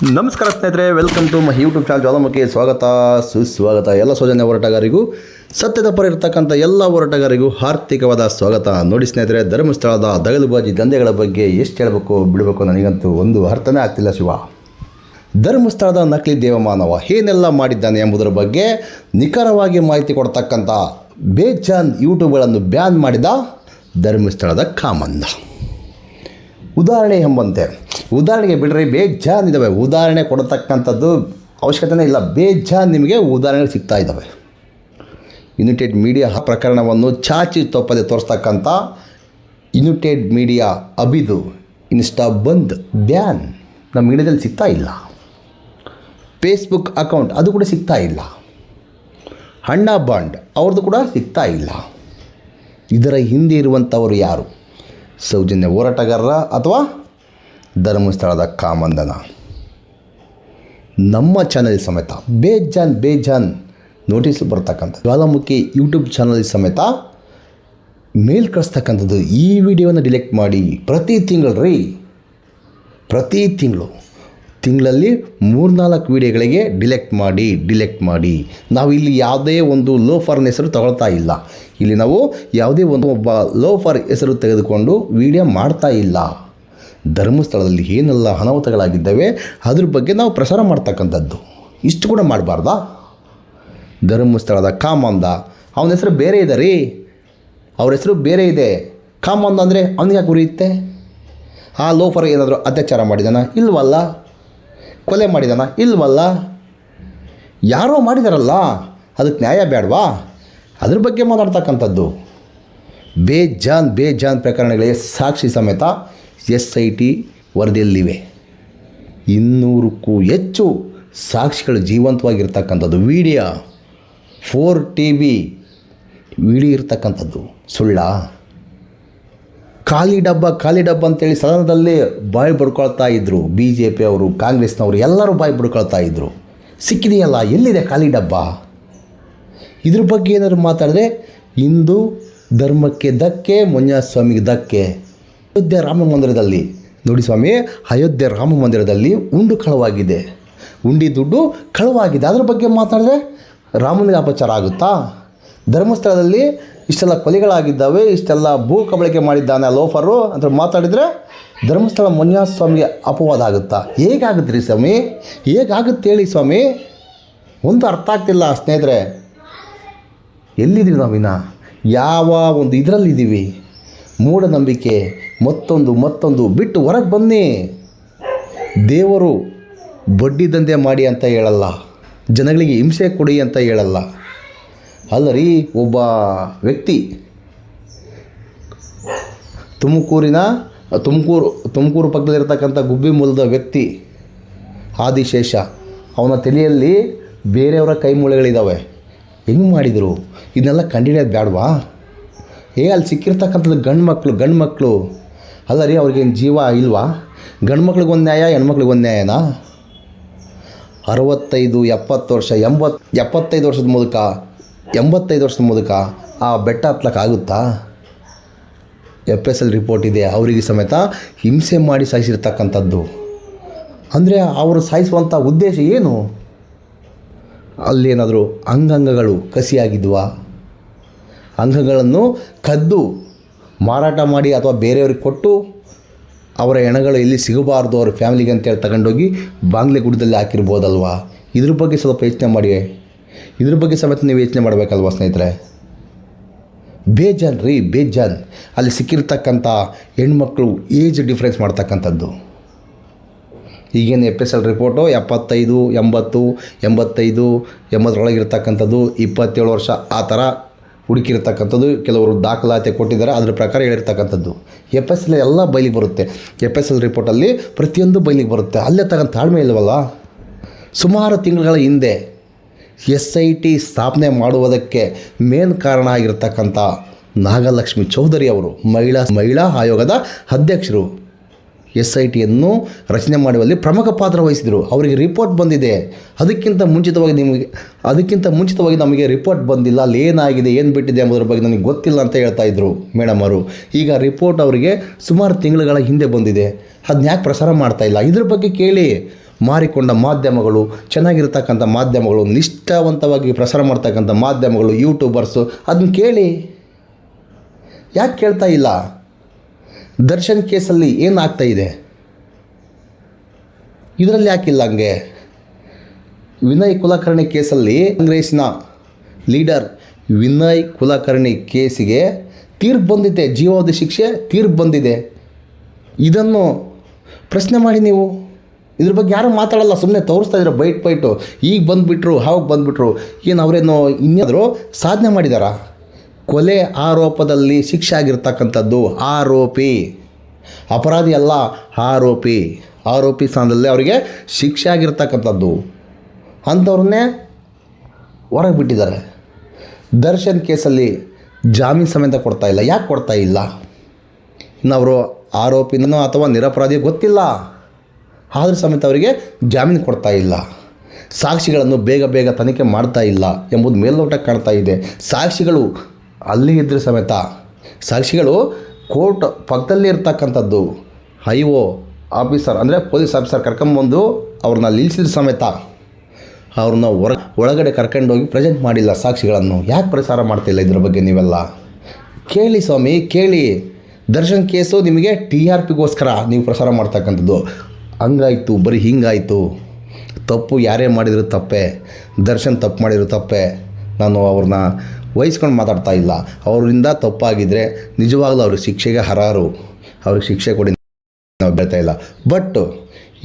ನಮಸ್ಕಾರ ಸ್ನೇಹಿತರೆ, welcome to my YouTube channel Jwalamukhi. ಸ್ವಾಗತ ಸುಸ್ವಾಗತ. ಎಲ್ಲ ಸೌಜನ್ಯ ಹೋರಾಟಗಾರಿಗೂ ಸತ್ಯದ ಪರ ಇರತಕ್ಕಂಥ ಎಲ್ಲ ಹೋರಾಟಗಾರಿಗೂ ಆರ್ಥಿಕವಾದ ಸ್ವಾಗತ. ನೋಡಿ ಸ್ನೇಹಿತರೆ, ಧರ್ಮಸ್ಥಳದ ದಗಲುಬಾಜಿ ದಂಧೆಗಳ ಬಗ್ಗೆ ಎಷ್ಟು ಹೇಳಬೇಕು ಬಿಡಬೇಕು ನನಗಂತೂ ಒಂದು ಅರ್ಥನೇ ಆಗ್ತಿಲ್ಲ ಶಿವ. ಧರ್ಮಸ್ಥಳದ ನಕಲಿ ದೇವಮಾನವ ಏನೆಲ್ಲ ಮಾಡಿದ್ದಾನೆ ಎಂಬುದರ ಬಗ್ಗೆ ನಿಖರವಾಗಿ ಮಾಹಿತಿ ಕೊಡ್ತಕ್ಕಂಥ ಬೇಜಾನ್ ಯೂಟ್ಯೂಬ್ಗಳನ್ನು ಬ್ಯಾನ್ ಮಾಡಿದ ಧರ್ಮಸ್ಥಳದ ಕಾಮಂದ. ಉದಾಹರಣೆ ಎಂಬಂತೆ, ಉದಾಹರಣೆಗೆ ಬಿಡ್ರಿ ಬೇಜಾನ್ ಇದ್ದಾವೆ. ಉದಾಹರಣೆ ಕೊಡತಕ್ಕಂಥದ್ದು ಅವಶ್ಯಕತೆಯೇ ಇಲ್ಲ, ಬೇಜಾನ್ ನಿಮಗೆ ಉದಾಹರಣೆಗಳು ಸಿಗ್ತಾ ಇದ್ದಾವೆ. ಯುನೈಟೆಡ್ ಮೀಡಿಯಾ ಪ್ರಕರಣವನ್ನು ಚಾಚಿ ತಪ್ಪದೆ ತೋರಿಸ್ತಕ್ಕಂಥ ಯುನೈಟೆಡ್ ಮೀಡಿಯಾ ಅಬಿದು ಇನ್ಸ್ಟಾ ಬಂದ್ ಬ್ಯಾನ್ ನಮ್ಮ ಮೀಡಿಯಾದಲ್ಲಿ ಸಿಗ್ತಾ ಇಲ್ಲ. ಫೇಸ್ಬುಕ್ ಅಕೌಂಟ್ ಅದು ಕೂಡ ಸಿಗ್ತಾ ಇಲ್ಲ. ಅಣ್ಣ ಬಾಂಡ್ ಅವ್ರದ್ದು ಕೂಡ ಸಿಗ್ತಾ ಇಲ್ಲ. ಇದರ ಹಿಂದೆ ಇರುವಂಥವರು ಯಾರು? ಸೌಜನ್ಯ ಹೋರಾಟಗಾರರ ಅಥವಾ ಧರ್ಮಸ್ಥಳದ ಕಾಮಂದನ? ನಮ್ಮ ಚಾನಲ್ ಸಮೇತ ಬೇಜಾನ್ ನೋಟಿಸ್ ಬರ್ತಕ್ಕಂಥ ಜ್ವಾಲಾಮುಖಿ ಯೂಟ್ಯೂಬ್ ಚಾನಲ್ ಸಮೇತ ಮೇಲ್ ಕಳಿಸ್ತಕ್ಕಂಥದ್ದು. ಈ ವಿಡಿಯೋನ ಡಿಲೆಕ್ಟ್ ಮಾಡಿ. ಪ್ರತಿ ತಿಂಗಳಲ್ಲಿ 3-4 ವಿಡಿಯೋಗಳಿಗೆ ಡಿಲೆಕ್ಟ್ ಮಾಡಿ. ನಾವು ಇಲ್ಲಿ ಯಾವುದೇ ಒಂದು ಲೋಫರ್ನ ಹೆಸರು ತಗೊಳ್ತಾ ಇಲ್ಲ. ಇಲ್ಲಿ ನಾವು ಯಾವುದೇ ಒಬ್ಬ ಲೋಫರ್ ಹೆಸರು ತೆಗೆದುಕೊಂಡು ವಿಡಿಯೋ ಮಾಡ್ತಾ ಇಲ್ಲ. ಧರ್ಮಸ್ಥಳದಲ್ಲಿ ಏನೆಲ್ಲ ಅನಾಹುತಗಳಾಗಿದ್ದಾವೆ ಅದ್ರ ಬಗ್ಗೆ ನಾವು ಪ್ರಸಾರ ಮಾಡ್ತಕ್ಕಂಥದ್ದು. ಇಷ್ಟು ಕೂಡ ಮಾಡಬಾರ್ದಾ? ಧರ್ಮಸ್ಥಳದ ಕಾಮಂದ ಅವನ ಹೆಸರು ಬೇರೆ ಇದೆ ರೀ, ಅವ್ರ ಹೆಸರು ಬೇರೆ ಇದೆ. ಕಾಮಂದ ಅಂದರೆ ಅವನಿಗೆ ಯಾಕೆ ಉರಿಯುತ್ತೆ? ಆ ಲೋಫರ್ ಏನಾದರೂ ಅತ್ಯಾಚಾರ ಮಾಡಿದಾನ? ಇಲ್ವಲ್ಲ. ಕೊಲೆ ಮಾಡಿದಾನ? ಇಲ್ವಲ್ಲ. ಯಾರೋ ಮಾಡಿದಾರಲ್ಲ, ಅದಕ್ಕೆ ನ್ಯಾಯ ಬೇಡವಾ? ಅದ್ರ ಬಗ್ಗೆ ಮಾತಾಡ್ತಕ್ಕಂಥದ್ದು. ಬೇಜಾನ್ ಪ್ರಕರಣಗಳಿಗೆ ಸಾಕ್ಷಿ ಸಮೇತ SIT ವರದಿಯಲ್ಲಿವೆ. 200ಕ್ಕೂ ಹೆಚ್ಚು ಸಾಕ್ಷಿಗಳು ಜೀವಂತವಾಗಿರ್ತಕ್ಕಂಥದ್ದು. ವಿಡಿಯೋ 4 TB ವಿಡಿಯೋ ಇರ್ತಕ್ಕಂಥದ್ದು. ಸುಳ್ಳ? ಖಾಲಿ ಡಬ್ಬ ಅಂತೇಳಿ ಸದನದಲ್ಲಿ ಬಾಯಿ ಬಡ್ಕೊಳ್ತಾ ಇದ್ದರು. BJP ಅವರು, ಕಾಂಗ್ರೆಸ್ನವರು ಎಲ್ಲರೂ ಬಾಯಿ ಬಡ್ಕೊಳ್ತಾ ಇದ್ದರು. ಸಿಕ್ಕಿದೆಯಲ್ಲ, ಎಲ್ಲಿದೆ ಖಾಲಿ ಡಬ್ಬ? ಇದ್ರ ಬಗ್ಗೆ ಏನಾದ್ರು ಮಾತಾಡಿದ್ರೆ ಹಿಂದೂ ಧರ್ಮಕ್ಕೆ ಧಕ್ಕೆ, ಮಂಜುನಾಥ ಧಕ್ಕೆ. ಅಯೋಧ್ಯೆ ರಾಮ ಮಂದಿರದಲ್ಲಿ ನೋಡಿ ಸ್ವಾಮಿ, ಅಯೋಧ್ಯೆ ರಾಮ ಮಂದಿರದಲ್ಲಿ ಉಂಡಿ ದುಡ್ಡು ಕಳವಾಗಿದೆ. ಅದ್ರ ಬಗ್ಗೆ ಮಾತಾಡಿದ್ರೆ ರಾಮನಿಗೆ ಅಪಚಾರ ಆಗುತ್ತಾ? ಧರ್ಮಸ್ಥಳದಲ್ಲಿ ಇಷ್ಟೆಲ್ಲ ಕೊಲೆಗಳಾಗಿದ್ದಾವೆ, ಇಷ್ಟೆಲ್ಲ ಭೂ ಕಬಳಿಕೆ ಮಾಡಿದ್ದಾನೆ ಲೋಫರು ಅಂತ ಮಾತಾಡಿದರೆ ಧರ್ಮಸ್ಥಳ ಮಂಜುನಾಥ ಸ್ವಾಮಿಗೆ ಅಪವಾದ ಆಗುತ್ತಾ? ಹೇಗಾಗುತ್ತೆ ರೀ ಸ್ವಾಮಿ? ಹೇಗಾಗುತ್ತೆ ಹೇಳಿ ಸ್ವಾಮಿ? ಒಂದು ಅರ್ಥ ಆಗ್ತಿಲ್ಲ ಸ್ನೇಹಿತರೆ. ಎಲ್ಲಿದ್ದೀವಿ ನಾವಿನ? ಯಾವ ಒಂದು ಇದರಲ್ಲಿದ್ದೀವಿ? ಮೂಢನಂಬಿಕೆ ಮತ್ತೊಂದು ಬಿಟ್ಟು ಹೊರಗೆ ಬನ್ನಿ. ದೇವರು ಬಡ್ಡಿ ದಂಧೆ ಮಾಡಿ ಅಂತ ಹೇಳಲ್ಲ, ಜನಗಳಿಗೆ ಹಿಂಸೆ ಕೊಡಿ ಅಂತ ಹೇಳಲ್ಲ. ಅಲ್ಲರಿ, ಒಬ್ಬ ವ್ಯಕ್ತಿ ತುಮಕೂರು ಪಕ್ಕದಲ್ಲಿರ್ತಕ್ಕಂಥ ಗುಬ್ಬಿ ಮೂಲದ ವ್ಯಕ್ತಿ ಆದಿಶೇಷ, ಅವನ ತಲೆಯಲ್ಲಿ ಬೇರೆಯವರ ಕೈ ಮೂಳೆಗಳಿದ್ದಾವೆ. ಹೆಂಗೆ ಮಾಡಿದರು? ಇದನ್ನೆಲ್ಲ ಕಂಡುಹಿಡಿಯೋದು ಬೇಡವಾ? ಅಲ್ಲಿ ಸಿಕ್ಕಿರ್ತಕ್ಕಂಥದ್ದು ಗಂಡು ಮಕ್ಕಳು ಅಲ್ಲ ರೀ, ಅವ್ರಿಗೇನು ಜೀವ ಇಲ್ವಾ? ಗಂಡು ಮಕ್ಳಿಗೆ ಒಂದು ನ್ಯಾಯ, ಹೆಣ್ಮಕ್ಳಿಗೆ ಒಂದು ನ್ಯಾಯನಾ? 65, 70 ವರ್ಷ, 75 ವರ್ಷದ ಮೂಲಕ 85 ವರ್ಷದ ಮೂಲಕ ಆ ಬೆಟ್ಟ ಹತ್ತಕ್ಕಾಗುತ್ತಾ? FSL ರಿಪೋರ್ಟ್ ಇದೆ. ಅವರಿಗೆ ಸಮೇತ ಹಿಂಸೆ ಮಾಡಿ ಸಾಯಿಸಿರ್ತಕ್ಕಂಥದ್ದು. ಅಂದರೆ ಅವರು ಸಾಯಿಸುವಂಥ ಉದ್ದೇಶ ಏನು? ಅಲ್ಲೇನಾದರೂ ಅಂಗಾಂಗಗಳು ಕಸಿಯಾಗಿದ್ವಾ? ಅಂಗಗಳನ್ನು ಕದ್ದು ಮಾರಾಟ ಮಾಡಿ ಅಥವಾ ಬೇರೆಯವ್ರಿಗೆ ಕೊಟ್ಟು ಅವರ ಹೆಣಗಳು ಎಲ್ಲಿ ಸಿಗಬಾರ್ದು ಅವ್ರ ಫ್ಯಾಮಿಲಿಗೆ ಅಂತೇಳಿ ತಗೊಂಡೋಗಿ ಬಾಂಗ್ಲೆ ಗುಡ್ಡದಲ್ಲಿ ಹಾಕಿರ್ಬೋದಲ್ವಾ? ಇದ್ರ ಬಗ್ಗೆ ಸ್ವಲ್ಪ ಯೋಚನೆ ಮಾಡಿ. ಇದ್ರ ಬಗ್ಗೆ ಸಮೇತ ನೀವು ಯೋಚನೆ ಮಾಡಬೇಕಲ್ವ ಸ್ನೇಹಿತರೆ? ಬೇಜಾನ್ ಅಲ್ಲಿ ಸಿಕ್ಕಿರ್ತಕ್ಕಂಥ ಹೆಣ್ಮಕ್ಳು ಏಜ್ ಡಿಫ್ರೆನ್ಸ್ ಮಾಡ್ತಕ್ಕಂಥದ್ದು. ಈಗೇನು FSL ರಿಪೋರ್ಟು 75, 80, 85, 80ರೊಳಗಿರ್ತಕ್ಕಂಥದ್ದು 27 ವರ್ಷ ಆ ಥರ ಹುಡುಕಿರ್ತಕ್ಕಂಥದ್ದು. ಕೆಲವರು ದಾಖಲಾತಿ ಕೊಟ್ಟಿದ್ದಾರೆ, ಅದರ ಪ್ರಕಾರ ಹೇಳಿರ್ತಕ್ಕಂಥದ್ದು. FSL ಎಲ್ಲ ಬಯಲಿಗೆ ಬರುತ್ತೆ. FSL ರಿಪೋರ್ಟಲ್ಲಿ ಪ್ರತಿಯೊಂದು ಬಯಲಿಗೆ ಬರುತ್ತೆ. ಅಲ್ಲೇ ತಗೊಂಡು ತಾಳ್ಮೆ ಇಲ್ಲವಲ್ಲ? ಸುಮಾರು ತಿಂಗಳ ಹಿಂದೆ SIT ಸ್ಥಾಪನೆ ಮಾಡುವುದಕ್ಕೆ ಮೇನ್ ಕಾರಣ ಆಗಿರ್ತಕ್ಕಂಥ ನಾಗಲಕ್ಷ್ಮಿ ಚೌಧರಿ ಅವರು ಮಹಿಳಾ ಆಯೋಗದ ಅಧ್ಯಕ್ಷರು. SITಯನ್ನು ರಚನೆ ಮಾಡುವಲ್ಲಿ ಪ್ರಮುಖ ಪಾತ್ರ ವಹಿಸಿದರು. ಅವರಿಗೆ ರಿಪೋರ್ಟ್ ಬಂದಿದೆ. ಅದಕ್ಕಿಂತ ಮುಂಚಿತವಾಗಿ ನಮಗೆ ರಿಪೋರ್ಟ್ ಬಂದಿಲ್ಲ. ಅಲ್ಲಿ ಏನಾಗಿದೆ, ಏನು ಬಿಟ್ಟಿದೆ ಎಂಬುದರ ಬಗ್ಗೆ ನನಗೆ ಗೊತ್ತಿಲ್ಲ ಅಂತ ಹೇಳ್ತಾ ಇದ್ದರು ಮೇಡಮ್ ಅವರು. ಈಗ ರಿಪೋರ್ಟ್ ಅವರಿಗೆ ಸುಮಾರು ತಿಂಗಳುಗಳ ಹಿಂದೆ ಬಂದಿದೆ. ಅದನ್ನ ಯಾಕೆ ಪ್ರಸಾರ ಮಾಡ್ತಾ ಇಲ್ಲ? ಇದ್ರ ಬಗ್ಗೆ ಕೇಳಿ. ಮಾರಿಕೊಂಡ ಮಾಧ್ಯಮಗಳು, ಚೆನ್ನಾಗಿರ್ತಕ್ಕಂಥ ಮಾಧ್ಯಮಗಳು, ನಿಷ್ಠಾವಂತವಾಗಿ ಪ್ರಸಾರ ಮಾಡ್ತಕ್ಕಂಥ ಮಾಧ್ಯಮಗಳು, ಯೂಟ್ಯೂಬರ್ಸು ಅದನ್ನ ಕೇಳಿ. ಯಾಕೆ ಕೇಳ್ತಾ ಇಲ್ಲ? ದರ್ಶನ್ ಕೇಸಲ್ಲಿ ಏನಾಗ್ತಾ ಇದೆ? ಇದರಲ್ಲಿ ಯಾಕಿಲ್ಲ ಹಂಗೆ? ವಿನಯ್ ಕುಲಕರ್ಣಿ ಕೇಸಲ್ಲಿ ಕಾಂಗ್ರೆಸ್ಸಿನ ಲೀಡರ್ ವಿನಯ್ ಕುಲಕರ್ಣಿ ಕೇಸಿಗೆ ತೀರ್ಪು ಬಂದಿದೆ, ಜೀವಾವಧಿ ಶಿಕ್ಷೆ ತೀರ್ಪು ಬಂದಿದೆ. ಇದನ್ನು ಪ್ರಶ್ನೆ ಮಾಡಿ ನೀವು. ಇದ್ರ ಬಗ್ಗೆ ಯಾರೂ ಮಾತಾಡಲ್ಲ, ಸುಮ್ಮನೆ ತೋರಿಸ್ತಾ ಇದ್ದಾರೆ ಬೈಟು. ಈಗ ಬಂದುಬಿಟ್ರು, ಆವಾಗ ಬಂದುಬಿಟ್ರು. ಏನು ಅವರೇನೋ ಇನ್ಯಾದರೂ ಸಾಧನೆ ಮಾಡಿದಾರಾ? ಕೊಲೆ ಆರೋಪದಲ್ಲಿ ಶಿಕ್ಷೆ ಆಗಿರ್ತಕ್ಕಂಥದ್ದು ಆರೋಪಿ, ಅಪರಾಧಿ ಅಲ್ಲ, ಆರೋಪಿ ಸ್ಥಾನದಲ್ಲಿ ಅವರಿಗೆ ಶಿಕ್ಷೆ ಆಗಿರ್ತಕ್ಕಂಥದ್ದು. ಅಂಥವ್ರನ್ನೇ ಹೊರಗೆ ಬಿಟ್ಟಿದ್ದಾರೆ. ದರ್ಶನ್ ಕೇಸಲ್ಲಿ ಜಾಮೀನು ಸಮೇತ ಕೊಡ್ತಾ ಇಲ್ಲ. ಯಾಕೆ ಕೊಡ್ತಾ ಇಲ್ಲ? ಇನ್ನು ಅವರು ಆರೋಪಿನೋ ಅಥವಾ ನಿರಪರಾಧಿ ಗೊತ್ತಿಲ್ಲ, ಆದರೂ ಸಮೇತ ಅವರಿಗೆ ಜಾಮೀನು ಕೊಡ್ತಾ ಇಲ್ಲ. ಸಾಕ್ಷಿಗಳನ್ನು ಬೇಗ ತನಿಖೆ ಮಾಡ್ತಾ ಇಲ್ಲ ಎಂಬುದು ಮೇಲ್ನೋಟಕ್ಕೆ ಕಾಣ್ತಾ ಇದೆ. ಸಾಕ್ಷಿಗಳು ಅಲ್ಲಿ ಇದ್ದರೂ ಸಮೇತ ಸಾಕ್ಷಿಗಳು ಕೋರ್ಟ್ ಪಕ್ಕದಲ್ಲಿ ಇರ್ತಕ್ಕಂಥದ್ದು IO ಆಫೀಸರ್ ಅಂದರೆ ಪೊಲೀಸ್ ಆಫೀಸರ್ ಕರ್ಕೊಂಬಂದು ಅವ್ರನ್ನ ನಿಲ್ಲಿಸಿದ ಸಮೇತ ಅವ್ರನ್ನ ಒಳಗಡೆ ಕರ್ಕೊಂಡೋಗಿ ಪ್ರೆಸೆಂಟ್ ಮಾಡಿಲ್ಲ ಸಾಕ್ಷಿಗಳನ್ನು. ಯಾಕೆ ಪ್ರಸಾರ ಮಾಡ್ತಿಲ್ಲ ಇದ್ರ ಬಗ್ಗೆ ನೀವೆಲ್ಲ? ಕೇಳಿ ಸ್ವಾಮಿ, ಕೇಳಿ. ದರ್ಶನ್ ಕೇಸು ನಿಮಗೆ TRPಗೋಸ್ಕರ ನೀವು ಪ್ರಸಾರ ಮಾಡ್ತಕ್ಕಂಥದ್ದು. ಹಂಗಾಯಿತು, ಬರೀ ಹಿಂಗಾಯಿತು. ತಪ್ಪು ಯಾರೇ ಮಾಡಿದ್ರು ತಪ್ಪೇ, ದರ್ಶನ್ ತಪ್ಪು ಮಾಡಿದ್ರು ತಪ್ಪೇ. ನಾನು ಅವ್ರನ್ನ ವಹಿಸ್ಕೊಂಡು ಮಾತಾಡ್ತಾ ಇಲ್ಲ. ಅವರಿಂದ ತಪ್ಪಾಗಿದ್ದರೆ ನಿಜವಾಗ್ಲೂ ಅವ್ರಿಗೆ ಶಿಕ್ಷೆಗೆ ಅರ್ಹರು, ಅವ್ರಿಗೆ ಶಿಕ್ಷೆ ಕೊಡಿ, ನಾವು ಬೇಡ್ತಾ ಇಲ್ಲ. ಬಟ್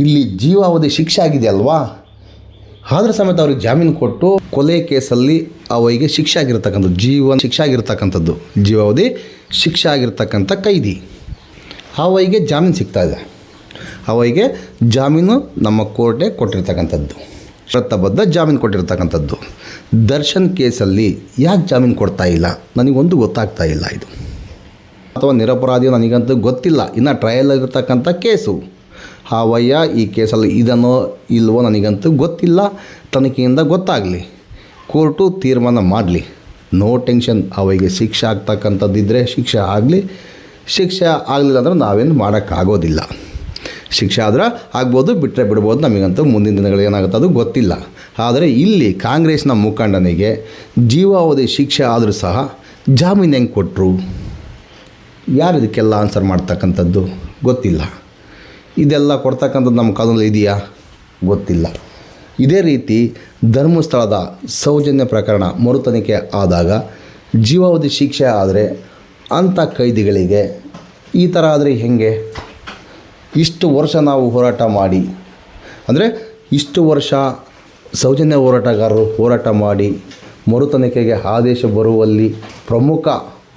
ಇಲ್ಲಿ ಜೀವಾವಧಿ ಶಿಕ್ಷೆ ಆಗಿದೆ ಅಲ್ವಾ, ಆದರೂ ಸಮೇತ ಅವ್ರಿಗೆ ಜಾಮೀನು ಕೊಟ್ಟು ಕೊಲೆ ಕೇಸಲ್ಲಿ ಅವರಿಗೆ ಶಿಕ್ಷೆ ಆಗಿರ್ತಕ್ಕಂಥದ್ದು, ಜೀವನ ಶಿಕ್ಷೆ ಆಗಿರ್ತಕ್ಕಂಥದ್ದು, ಜೀವಾವಧಿ ಶಿಕ್ಷೆ ಆಗಿರ್ತಕ್ಕಂಥ ಕೈದಿ ಅವರಿಗೆ ಜಾಮೀನು ಸಿಗ್ತಾಯಿದೆ. ಅವರಿಗೆ ಜಾಮೀನು ನಮ್ಮ ಕೋರ್ಟೇ ಕೊಟ್ಟಿರ್ತಕ್ಕಂಥದ್ದು, ಷರತ್ತುಬದ್ಧ ಜಾಮೀನು ಕೊಟ್ಟಿರ್ತಕ್ಕಂಥದ್ದು. ದರ್ಶನ್ ಕೇಸಲ್ಲಿ ಯಾಕೆ ಜಾಮೀನು ಕೊಡ್ತಾ ಇಲ್ಲ ನನಗೊಂದು ಗೊತ್ತಾಗ್ತಾ ಇಲ್ಲ. ಇದು ಅಥವಾ ನಿರಪರಾಧಿಯೋ ನನಗಂತೂ ಗೊತ್ತಿಲ್ಲ. ಇನ್ನು ಟ್ರಯಲಲ್ಲಿರ್ತಕ್ಕಂಥ ಕೇಸು ಅವಯ್ಯ ಈ ಕೇಸಲ್ಲಿ ಇದನ್ನೋ ಇಲ್ವೋ ನನಗಂತೂ ಗೊತ್ತಿಲ್ಲ. ತನಿಖೆಯಿಂದ ಗೊತ್ತಾಗಲಿ, ಕೋರ್ಟು ತೀರ್ಮಾನ ಮಾಡಲಿ. No tension. ಅವರಿಗೆ ಶಿಕ್ಷೆ ಆಗ್ತಕ್ಕಂಥದ್ದಿದ್ದರೆ ಶಿಕ್ಷೆ ಆಗಲಿ, ಶಿಕ್ಷೆ ಆಗಲಿಲ್ಲ ಅಂದ್ರೆ ನಾವೇನು ಮಾಡೋಕ್ಕಾಗೋದಿಲ್ಲ. ಶಿಕ್ಷೆ ಆದ್ರೆ ಆಗ್ಬೋದು, ಬಿಟ್ಟರೆ ಬಿಡ್ಬೋದು. ನಮಗಂತೂ ಮುಂದಿನ ದಿನಗಳು ಏನಾಗುತ್ತೆ ಅದು ಗೊತ್ತಿಲ್ಲ. ಆದರೆ ಇಲ್ಲಿ ಕಾಂಗ್ರೆಸ್ನ ಮುಖಂಡನಿಗೆ ಜೀವಾವಧಿ ಶಿಕ್ಷೆ ಆದರೂ ಸಹ ಜಾಮೀನು ಹೆಂಗೆ ಕೊಟ್ಟರು? ಯಾರು ಇದಕ್ಕೆಲ್ಲ ಆನ್ಸರ್ ಮಾಡ್ತಕ್ಕಂಥದ್ದು ಗೊತ್ತಿಲ್ಲ. ಇದೆಲ್ಲ ಕೊಡ್ತಕ್ಕಂಥದ್ದು ನಮ್ಮ ಕಾನೂನಲ್ಲಿ ಇದೆಯಾ? ಗೊತ್ತಿಲ್ಲ. ಇದೇ ರೀತಿ ಧರ್ಮಸ್ಥಳದ ಸೌಜನ್ಯ ಪ್ರಕರಣ ಮರುತನಿಖೆ ಆದಾಗ ಜೀವಾವಧಿ ಶಿಕ್ಷೆ ಆದರೆ ಅಂಥ ಕೈದಿಗಳಿಗೆ ಈ ಥರ ಆದರೆ ಹೇಗೆ? ಇಷ್ಟು ವರ್ಷ ನಾವು ಹೋರಾಟ ಮಾಡಿ, ಅಂದರೆ ಇಷ್ಟು ವರ್ಷ ಸೌಜನ್ಯ ಹೋರಾಟಗಾರರು ಹೋರಾಟ ಮಾಡಿ ಮರುತನಿಖೆಗೆ ಆದೇಶ ಬರುವಲ್ಲಿ ಪ್ರಮುಖ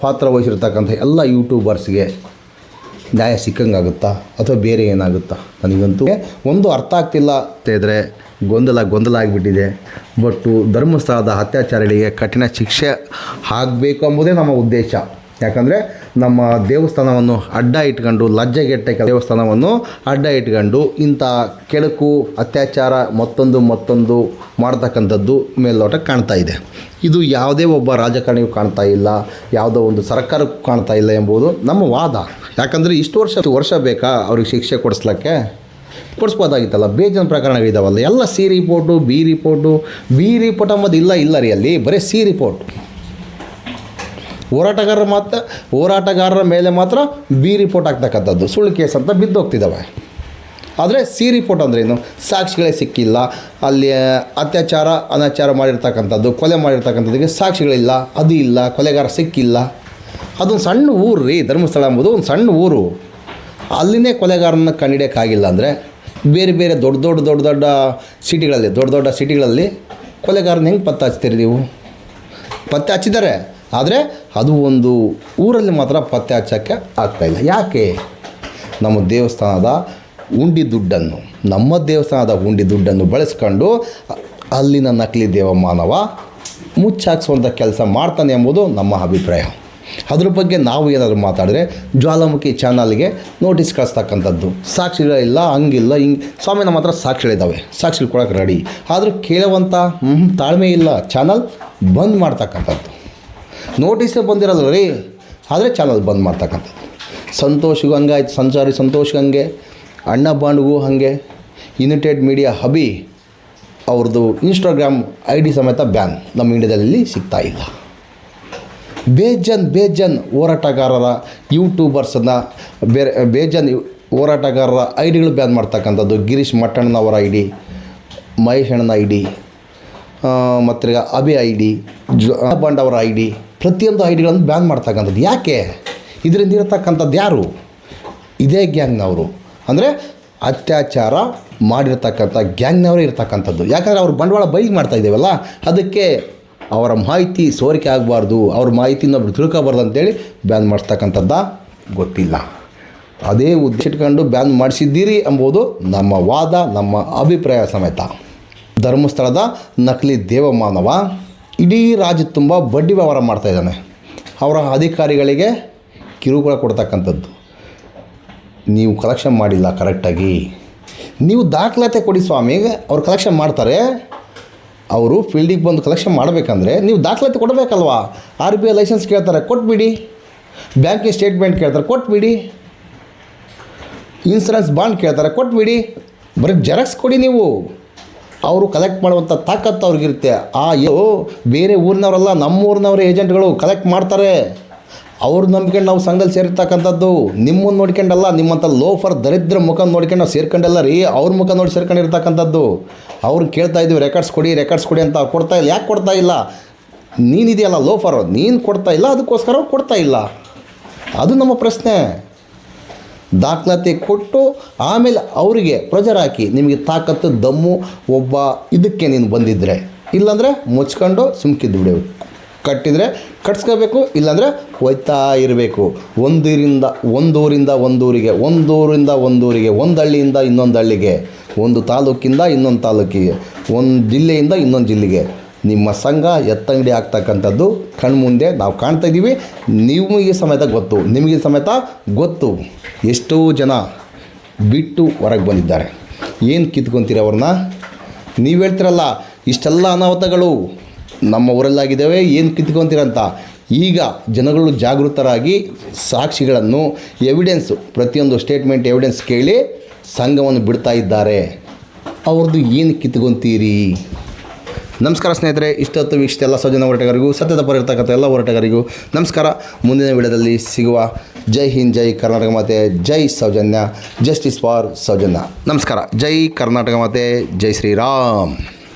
ಪಾತ್ರ ವಹಿಸಿರ್ತಕ್ಕಂಥ ಎಲ್ಲ ಯೂಟ್ಯೂಬರ್ಸ್ಗೆ ನ್ಯಾಯ ಸಿಕ್ಕಂಗಾಗುತ್ತಾ ಅಥವಾ ಬೇರೆ ಏನಾಗುತ್ತಾ? ನನಗಂತೂ ಒಂದು ಅರ್ಥ ಆಗ್ತಿಲ್ಲ. ಇದ್ದರೆ ಗೊಂದಲ ಆಗಿಬಿಟ್ಟಿದೆ. ಬಟ್ಟು ಧರ್ಮಸ್ಥಳದ ಅತ್ಯಾಚಾರಿಗಳಿಗೆ ಕಠಿಣ ಶಿಕ್ಷೆ ಆಗಬೇಕು ಎಂಬುದೇ ನಮ್ಮ ಉದ್ದೇಶ. ಯಾಕಂದರೆ ನಮ್ಮ ದೇವಸ್ಥಾನವನ್ನು ಅಡ್ಡ ಇಟ್ಕೊಂಡು, ಲಜ್ಜೆಗೆಟ್ಟ ದೇವಸ್ಥಾನವನ್ನು ಅಡ್ಡ ಇಟ್ಕೊಂಡು ಇಂಥ ಕೆಳಕು ಅತ್ಯಾಚಾರ ಮತ್ತೊಂದು ಮಾಡ್ತಕ್ಕಂಥದ್ದು ಮೇಲ್ನೋಟಕ್ಕೆ ಕಾಣ್ತಾ ಇದೆ. ಇದು ಯಾವುದೇ ಒಬ್ಬ ರಾಜಕಾರಣಿಗೂ ಕಾಣ್ತಾ ಇಲ್ಲ, ಯಾವುದೋ ಒಂದು ಸರ್ಕಾರಕ್ಕೂ ಕಾಣ್ತಾ ಇಲ್ಲ ಎಂಬುದು ನಮ್ಮ ವಾದ. ಯಾಕಂದರೆ ಇಷ್ಟು ವರ್ಷ ಬೇಕಾ ಅವ್ರಿಗೆ ಶಿಕ್ಷೆ ಕೊಡಿಸ್ಬೋದಾಗಿತ್ತಲ್ಲ? ಬೇಜನ ಪ್ರಕರಣಗಳಿದ್ದಾವಲ್ಲ, ಎಲ್ಲ C ರಿಪೋರ್ಟು, B ರಿಪೋರ್ಟ್ ಅಂಬೋದು ಇಲ್ಲ ರೀ. ಅಲ್ಲಿ ಬರೀ C ರಿಪೋರ್ಟ್. ಹೋರಾಟಗಾರರ ಮೇಲೆ ಮಾತ್ರ B ರಿಪೋರ್ಟ್ ಆಗ್ತಕ್ಕಂಥದ್ದು ಸುಳ್ಳು ಕೇಸ್ ಅಂತ ಬಿದ್ದೋಗ್ತಿದ್ದಾವೆ. ಆದರೆ C ರಿಪೋರ್ಟ್ ಅಂದ್ರೇನು? ಸಾಕ್ಷಿಗಳೇ ಸಿಕ್ಕಿಲ್ಲ, ಅಲ್ಲಿ ಅತ್ಯಾಚಾರ ಅನಾಚಾರ ಮಾಡಿರ್ತಕ್ಕಂಥದ್ದು, ಕೊಲೆ ಮಾಡಿರ್ತಕ್ಕಂಥದ್ದಕ್ಕೆ ಸಾಕ್ಷಿಗಳಿಲ್ಲ, ಅದು ಇಲ್ಲ, ಕೊಲೆಗಾರ ಸಿಕ್ಕಿಲ್ಲ. ಅದೊಂದು ಸಣ್ಣ ಊರು ರೀ, ಧರ್ಮಸ್ಥಳ ಎಂಬುದು ಒಂದು ಸಣ್ಣ ಊರು. ಅಲ್ಲಿನೇ ಕೊಲೆಗಾರನ ಕಂಡಿಡಿಯೋಕ್ಕಾಗಿಲ್ಲ ಅಂದರೆ ಬೇರೆ ದೊಡ್ಡ ಸಿಟಿಗಳಲ್ಲಿ ಕೊಲೆಗಾರನ ಹೆಂಗೆ ಪತ್ತೆ ಹಚ್ತೀರಿ ನೀವು? ಪತ್ತೆ ಹಚ್ಚಿದ್ದಾರೆ, ಆದರೆ ಅದು ಒಂದು ಊರಲ್ಲಿ ಮಾತ್ರ ಪತ್ತೆ ಹಚ್ಚೋಕ್ಕೆ ಆಗ್ತಾಯಿಲ್ಲ. ಯಾಕೆ? ನಮ್ಮ ದೇವಸ್ಥಾನದ ಉಂಡಿ ದುಡ್ಡನ್ನು ಬಳಸ್ಕೊಂಡು ಅಲ್ಲಿನ ನಕಲಿ ದೇವಮಾನವ ಮುಚ್ಚಾಕ್ಸುವಂಥ ಕೆಲಸ ಮಾಡ್ತಾನೆ ಎಂಬುದು ನಮ್ಮ ಅಭಿಪ್ರಾಯ. ಅದ್ರ ಬಗ್ಗೆ ನಾವು ಏನಾದರೂ ಮಾತಾಡಿದ್ರೆ ಜ್ವಾಲಾಮುಖಿ ಚಾನಲ್ಗೆ ನೋಟಿಸ್ ಕಳಿಸ್ತಕ್ಕಂಥದ್ದು. ಸಾಕ್ಷಿಗಳಿಲ್ಲ, ಹಂಗಿಲ್ಲ, ಸ್ವಾಮಿ ನಮ್ಮ ಹತ್ರ ಸಾಕ್ಷಿಗಳಿದ್ದಾವೆ, ಸಾಕ್ಷಿಗಳು ಕೊಡೋಕೆ ರೆಡಿ, ಆದರೂ ಕೇಳುವಂಥ ತಾಳ್ಮೆ ಇಲ್ಲ. ಚಾನಲ್ ಬಂದ್ ಮಾಡ್ತಕ್ಕಂಥದ್ದು. ನೋಟಿಸೇ ಬಂದಿರಲ್ಲ ರೀ, ಆದರೆ ಚಾನಲ್ ಬಂದ್ ಮಾಡ್ತಕ್ಕಂಥದ್ದು. ಸಂತೋಷಿಗೂ ಹಂಗೆ ಆಯ್ತು, ಸಂಚಾರಿ ಸಂತೋಷ್ ಹಂಗೆ, ಅಣ್ಣ ಬಾಂಡ್ಗೂ ಹಾಗೆ, ಯುನೈಟೆಡ್ ಮೀಡಿಯಾ ಹಬಿ ಅವ್ರದ್ದು ಇನ್ಸ್ಟಾಗ್ರಾಮ್ ಐ ಡಿ ಸಮೇತ ಬ್ಯಾನ್ ನಮ್ಮ ಇಂಡಿಯಾದಲ್ಲಿ ಸಿಗ್ತಾ ಇಲ್ಲ. ಬೇಜನ್ ಹೋರಾಟಗಾರರ ಯೂಟ್ಯೂಬರ್ಸನ್ನು ಬೇಜನ್ ಹೋರಾಟಗಾರರ ಐ ಡಿಗಳು ಬ್ಯಾನ್ ಮಾಡ್ತಕ್ಕಂಥದ್ದು. ಗಿರೀಶ್ ಮಟ್ಟಣ್ಣನವರ ಐ ಡಿ, ಮಹೇಶ್ ಅಣ್ಣನ ಐ ಡಿ, ಮತ್ತು ಅಭಿ ಐ ಡಿ, ಬಂಡ್ ಅವರ ಐ ಡಿ, ಪ್ರತಿಯೊಂದು ಐ ಡಿಗಳನ್ನು ಬ್ಯಾನ್ ಮಾಡ್ತಕ್ಕಂಥದ್ದು. ಯಾಕೆ? ಇದರಿಂದ ಇರತಕ್ಕಂಥದ್ದು ಯಾರು? ಇದೇ ಗ್ಯಾಂಗ್ನವರು, ಅಂದರೆ ಅತ್ಯಾಚಾರ ಮಾಡಿರ್ತಕ್ಕಂಥ ಗ್ಯಾಂಗ್ನವರೇ ಇರ್ತಕ್ಕಂಥದ್ದು. ಯಾಕಂದರೆ ಅವ್ರು ಬಂಡವಾಳ ಬೈಕ್ ಮಾಡ್ತಾಯಿದ್ದೇವಲ್ಲ, ಅದಕ್ಕೆ ಅವರ ಮಾಹಿತಿ ಸೋರಿಕೆ ಆಗಬಾರ್ದು, ಅವ್ರ ಮಾಹಿತಿನ ತಿಳ್ಕೊಬಾರ್ದು ಅಂತೇಳಿ ಬ್ಯಾನ್ ಮಾಡಿಸ್ತಕ್ಕಂಥದ್ದು ಗೊತ್ತಿಲ್ಲ. ಅದೇ ಉದ್ದೇಶ ಇಟ್ಕೊಂಡು ಬ್ಯಾನ್ ಮಾಡಿಸಿದ್ದೀರಿ ಎಂಬುದು ನಮ್ಮ ವಾದ, ನಮ್ಮ ಅಭಿಪ್ರಾಯ ಸಮೇತ. ಧರ್ಮಸ್ಥಳದ ನಕಲಿ ದೇವಮಾನವ ಇಡೀ ರಾಜ್ಯ ತುಂಬ ಬಡ್ಡಿ ವ್ಯವಹಾರ ಮಾಡ್ತಾಯಿದ್ದಾನೆ. ಅವರ ಅಧಿಕಾರಿಗಳಿಗೆ ಕಿರುಕುಳ ಕೊಡ್ತಕ್ಕಂಥದ್ದು. ನೀವು ಕಲೆಕ್ಷನ್ ಮಾಡಿಲ್ಲ ಕರೆಕ್ಟಾಗಿ, ನೀವು ದಾಖಲಾತಿ ಕೊಡಿ ಸ್ವಾಮಿ. ಅವ್ರು ಕಲೆಕ್ಷನ್ ಮಾಡ್ತಾರೆ. ಅವರು ಫೀಲ್ಡಿಗೆ ಬಂದು ಕಲೆಕ್ಷನ್ ಮಾಡಬೇಕಂದ್ರೆ ನೀವು ದಾಖಲಾತಿ ಕೊಡಬೇಕಲ್ವಾ? RBI ಲೈಸೆನ್ಸ್ ಕೇಳ್ತಾರೆ, ಕೊಟ್ಬಿಡಿ. ಬ್ಯಾಂಕಿಂಗ್ ಸ್ಟೇಟ್ಮೆಂಟ್ ಕೇಳ್ತಾರೆ, ಕೊಟ್ಬಿಡಿ. ಇನ್ಸೂರೆನ್ಸ್ ಬಾಂಡ್ ಕೇಳ್ತಾರೆ, ಕೊಟ್ಬಿಡಿ. ಬರೀ ಜೆರಾಕ್ಸ್ ಕೊಡಿ ನೀವು. ಅವರು ಕಲೆಕ್ಟ್ ಮಾಡುವಂಥ ತಾಕತ್ತು ಅವ್ರಿಗಿರುತ್ತೆ. ಬೇರೆ ಊರಿನವರಲ್ಲ, ನಮ್ಮ ಊರಿನವರ ಏಜೆಂಟ್ಗಳು ಕಲೆಕ್ಟ್ ಮಾಡ್ತಾರೆ. ಅವ್ರ ನಂಬಿಕೊಂಡು ನಾವು ಸಂಘದಲ್ಲಿ ಸೇರಿರ್ತಕ್ಕಂಥದ್ದು. ನಿಮ್ಮನ್ನು ನೋಡ್ಕೊಂಡಲ್ಲ, ನಿಮ್ಮಂಥ ಲೋಫರ್ ದರಿದ್ರ ಮುಖ ನೋಡ್ಕೊಂಡು ನಾವು ಸೇರ್ಕೊಂಡಲ್ಲ ರೀ, ಅವ್ರ ಮುಖ ನೋಡಿ ಸೇರ್ಕೊಂಡಿರ್ತಕ್ಕಂಥದ್ದು. ಅವ್ರನ್ನ ಕೇಳ್ತಾ ಇದ್ದೀವಿ ರೆಕಾರ್ಡ್ಸ್ ಕೊಡಿ ಅಂತ. ಅವ್ರು ಕೊಡ್ತಾ ಇಲ್ಲ. ಯಾಕೆ ಕೊಡ್ತಾ ಇಲ್ಲ? ನೀನಿದೆಯಲ್ಲ ಲೋಫರು, ನೀನು ಕೊಡ್ತಾ ಇಲ್ಲ, ಅದಕ್ಕೋಸ್ಕರ ಅವ್ರು ಕೊಡ್ತಾ ಇಲ್ಲ. ಅದು ನಮ್ಮ ಪ್ರಶ್ನೆ. ದಾಖಲಾತಿ ಕೊಟ್ಟು ಆಮೇಲೆ ಅವರಿಗೆ ಪ್ರೆಜರ್ ಹಾಕಿ, ನಿಮಗೆ ತಾಕತ್ತು ದಮ್ಮು ಒಬ್ಬ ಇದಕ್ಕೆ ನೀನು ಬಂದಿದ್ದರೆ, ಇಲ್ಲಾಂದರೆ ಮುಚ್ಕೊಂಡು ಸುಮ್ಕಿದ್ದು ಬಿಡಬೇಕು. ಕಟ್ಟಿದರೆ ಕಟ್ಸ್ಕೋಬೇಕು, ಇಲ್ಲಾಂದರೆ ಹೋಯ್ತಾ ಇರಬೇಕು. ಒಂದೂರಿಂದ ಒಂದೂರಿಗೆ, ಒಂದು ಹಳ್ಳಿಯಿಂದ ಇನ್ನೊಂದು ಹಳ್ಳಿಗೆ, ಒಂದು ತಾಲೂಕಿಂದ ಇನ್ನೊಂದು ತಾಲೂಕಿಗೆ, ಒಂದು ಜಿಲ್ಲೆಯಿಂದ ಇನ್ನೊಂದು ಜಿಲ್ಲೆಗೆ ನಿಮ್ಮ ಸಂಘ ಎತ್ತಂಗಡಿ ಆಗ್ತಕ್ಕಂಥದ್ದು ಕಣ್ಮುಂದೆ ನಾವು ಕಾಣ್ತಾಯಿದ್ದೀವಿ. ನಿಮಗೆ ಸಮೇತ ಗೊತ್ತು. ಎಷ್ಟೋ ಜನ ಬಿಟ್ಟು ಹೊರಗೆ ಬಂದಿದ್ದಾರೆ. ಏನು ಕಿತ್ಕೊತೀರ ಅವ್ರನ್ನ? ನೀವು ಹೇಳ್ತಿರಲ್ಲ ಇಷ್ಟೆಲ್ಲ ಅನಾಹುತಗಳು ನಮ್ಮ ಊರಲ್ಲಾಗಿದ್ದಾವೆ, ಏನು ಕಿತ್ಕೊತೀರಂತ. ಈಗ ಜನಗಳು ಜಾಗೃತರಾಗಿ ಸಾಕ್ಷಿಗಳನ್ನು, ಎವಿಡೆನ್ಸು, ಪ್ರತಿಯೊಂದು ಸ್ಟೇಟ್ಮೆಂಟ್ ಎವಿಡೆನ್ಸ್ ಕೇಳಿ ಸಂಘವನ್ನು ಬಿಡ್ತಾ ಇದ್ದಾರೆ. ಅವ್ರದ್ದು ಏನು ಕಿತ್ಕೊತೀರಿ? ನಮಸ್ಕಾರ ಸ್ನೇಹಿತರೆ, ಇಷ್ಟೊತ್ತು ಇಷ್ಟೆಲ್ಲ ಸೌಜನ್ಯ ಹೋರಾಟಗಾರರಿಗೂ, ಸತ್ಯದ ಪರ ಇರ್ತಕ್ಕಂಥ ಎಲ್ಲ ಹೋರಾಟಗಾರರಿಗೂ ನಮಸ್ಕಾರ. ಮುಂದಿನ ವಿಡಿಯೋದಲ್ಲಿ ಸಿಗುವ. ಜೈ ಹಿಂದ್, ಜೈ ಕರ್ನಾಟಕ ಮಾತೆ, ಜೈ ಸೌಜನ್ಯ, ಜಸ್ಟಿಸ್ ಫಾರ್ ಸೌಜನ್ಯ. ನಮಸ್ಕಾರ. ಜೈ ಕರ್ನಾಟಕ ಮಾತೆ, ಜೈ ಶ್ರೀರಾಮ್.